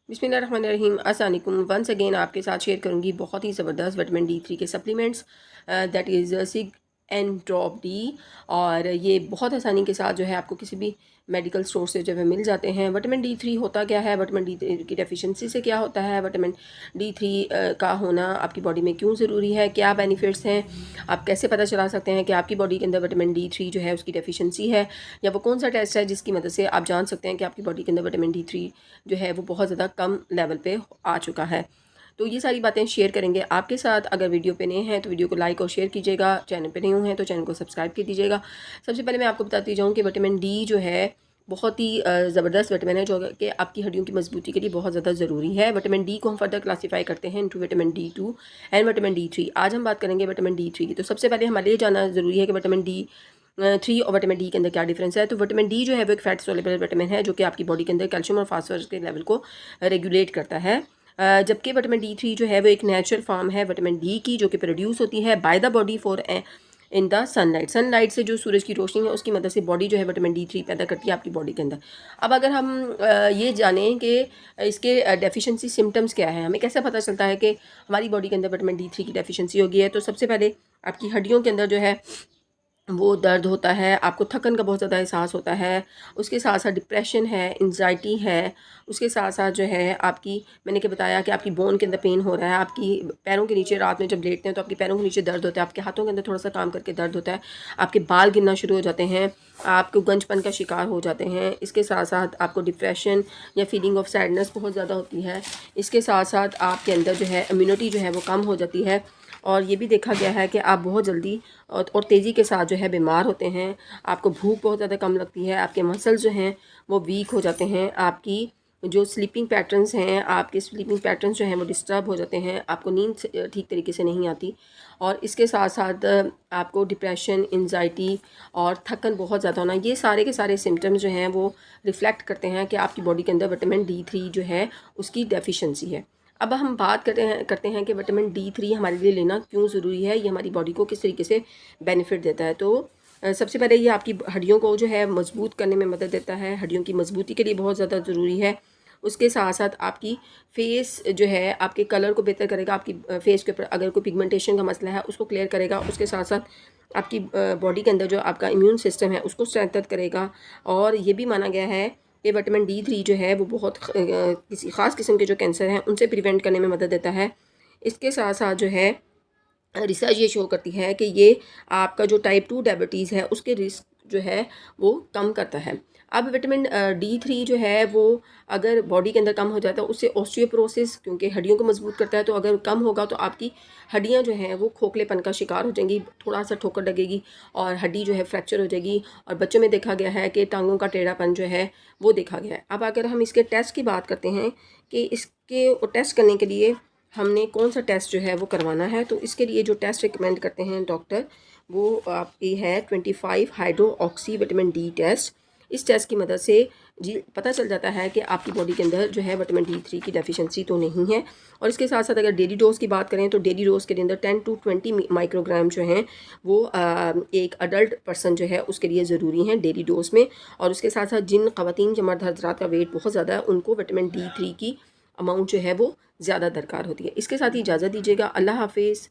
बिस्मिल्लाहिर्रहमानिर्रहीम। अस्सलाम वालेकुम। वंस अगेन आपके साथ शेयर करूंगी बहुत ही ज़बरदस्त विटामिन D3 के supplements, that is sig and drop D. और ये बहुत आसानी के साथ जो है आपको किसी भी मेडिकल स्टोर से जो है मिल जाते हैं। विटामिन D3 होता क्या है, विटामिन D3 की डेफिशिएंसी से क्या होता है, विटामिन D3 का होना आपकी बॉडी में क्यों ज़रूरी है, क्या बेनिफिट्स हैं, आप कैसे पता चला सकते हैं कि आपकी बॉडी के अंदर विटामिन D3 जो है उसकी डेफिशिएंसी है, या वो कौन सा टेस्ट है जिसकी मदद से आप जान सकते हैं कि आपकी बॉडी के अंदर विटामिन D3 जो है वो बहुत ज़्यादा कम लेवल पे आ चुका है। तो ये सारी बातें शेयर करेंगे आपके साथ। अगर वीडियो पे नए हैं तो वीडियो को लाइक और शेयर कीजिएगा, चैनल पे नए हैं तो चैनल को सब्सक्राइब कर दीजिएगा। सबसे पहले मैं आपको बताती जाऊँ कि विटामिन डी जो है बहुत ही ज़बरदस्त विटामिन है, जो कि आपकी हड्डियों की मजबूती के लिए बहुत ज़्यादा ज़रूरी है। विटामिन डी को हम फर्दर क्लासीफाई करते हैं into vitamin D2 and vitamin D3। आज हम बात करेंगे विटामिन D3 की। तो सबसे पहले हमारे लिए जानना ज़रूरी है कि विटामिन D3 और विटामिन डी के अंदर क्या डिफरेंस है। तो विटामिन डी जो है वो एक फैट सोल्युबल विटामिन है, जो कि आपकी बॉडी के अंदर कैल्शियम और फास्फोरस के लेवल को रेगुलेट करता है। जबकि विटामिन D3 जो है वो एक नेचुरल फॉर्म है विटामिन डी की, जो कि प्रोड्यूस होती है by the body for in the sunlight से जो सूरज की रोशनी है उसकी मदद से बॉडी जो है विटामिन D3 पैदा करती है आपकी बॉडी के अंदर। अब अगर हम ये जानें कि इसके डेफिशिएंसी सिम्टम्स क्या है, हमें कैसे पता चलता है कि हमारी बॉडी के अंदर विटामिन D3 की डेफिशिएंसी हो गई है। तो सबसे पहले आपकी हड्डियों के अंदर जो है वो दर्द होता है, आपको थकन का बहुत ज़्यादा एहसास होता है, उसके साथ साथ डिप्रेशन है, एंजाइटी है, उसके साथ साथ जो है आपकी, मैंने क्या बताया कि आपकी बोन के अंदर पेन हो रहा है, आपकी पैरों के नीचे रात में जब लेटते हैं तो आपके पैरों के नीचे दर्द होता है, आपके हाथों के अंदर थोड़ा सा काम करके दर्द होता है, आपके बाल गिरना शुरू हो जाते हैं, आपको गंजपन का शिकार हो जाते हैं। इसके साथ साथ आपको डिप्रेशन या फीलिंग ऑफ सैडनेस बहुत ज़्यादा होती है। इसके साथ साथ आपके अंदर जो है इम्यूनिटी जो है वो कम हो जाती है, और ये भी देखा गया है कि आप बहुत जल्दी और तेज़ी के साथ जो है बीमार होते हैं। आपको भूख बहुत ज़्यादा कम लगती है, आपके मसल्स जो हैं वो वीक हो जाते हैं, आपकी जो स्लीपिंग पैटर्न्स हैं, आपके स्लीपिंग पैटर्न्स जो हैं वो डिस्टर्ब हो जाते हैं, आपको नींद ठीक तरीके से नहीं आती। और इसके साथ साथ आपको डिप्रेशन, एंजाइटी और थकन बहुत ज़्यादा होना, ये सारे के सारे सिम्टम्स जो हैं वो रिफ़्लेक्ट करते हैं कि आपकी बॉडी के अंदर विटामिन D3 जो है उसकी डेफिशिएंसी है। अब हम बात करते हैं कि विटामिन D3 हमारे लिए लेना क्यों ज़रूरी है, ये हमारी बॉडी को किस तरीके से बेनिफिट देता है। तो सबसे पहले ये आपकी हड्डियों को जो है मजबूत करने में मदद देता है, हड्डियों की मजबूती के लिए बहुत ज़्यादा ज़रूरी है। उसके साथ साथ आपकी फेस जो है आपके कलर को बेहतर करेगा, आपकी फेस के ऊपर अगर कोई पिगमेंटेशन का मसला है उसको क्लियर करेगा। उसके साथ साथ आपकी बॉडी के अंदर जो आपका इम्यून सिस्टम है उसको स्ट्रेंथन करेगा। और ये भी माना गया है कि विटामिन D3 जो है वो बहुत किसी ख़ास किस्म के जो कैंसर हैं उनसे प्रिवेंट करने में मदद देता है। इसके साथ साथ जो है रिसर्च ये शो करती है कि ये आपका जो टाइप 2 डायबिटीज़ है उसके रिस्क जो है वो कम करता है। अब विटामिन D3 जो है वो अगर बॉडी के अंदर कम हो जाता है उससे ऑस्टियोपोरोसिस, क्योंकि हड्डियों को मजबूत करता है, तो अगर कम होगा तो आपकी हड्डियां जो हैं वो खोखलेपन का शिकार हो जाएंगी, थोड़ा सा ठोकर लगेगी और हड्डी जो है फ्रैक्चर हो जाएगी। और बच्चों में देखा गया है कि टांगों का टेढ़ापन जो है वो देखा गया है। अब अगर हम इसके टेस्ट की बात करते हैं कि इसके टेस्ट करने के लिए हमने कौन सा टेस्ट जो है वो करवाना है, तो इसके लिए जो टेस्ट रिकमेंड करते हैं डॉक्टर वो आपकी है 25 hydroxy vitamin D test. इस टेस्ट की मदद से जी पता चल जाता है कि आपकी बॉडी के अंदर जो है विटामिन D3 की डेफिशिएंसी तो नहीं है। और इसके साथ साथ अगर डेली डोज की बात करें तो डेली डोज के अंदर 10 to 20 माइक्रोग्राम जो हैं वो एक अडल्ट पर्सन जो है उसके लिए ज़रूरी हैं डेली डोज में। और उसके साथ साथ जिन ख़वातीन या मर्द हज़रात का वेट बहुत ज़्यादा है उनको विटामिन D3 की अमाउंट जो है वो ज़्यादा दरकार होती है। इसके साथ ही इजाज़त दीजिएगा। अल्लाह हाफिज़।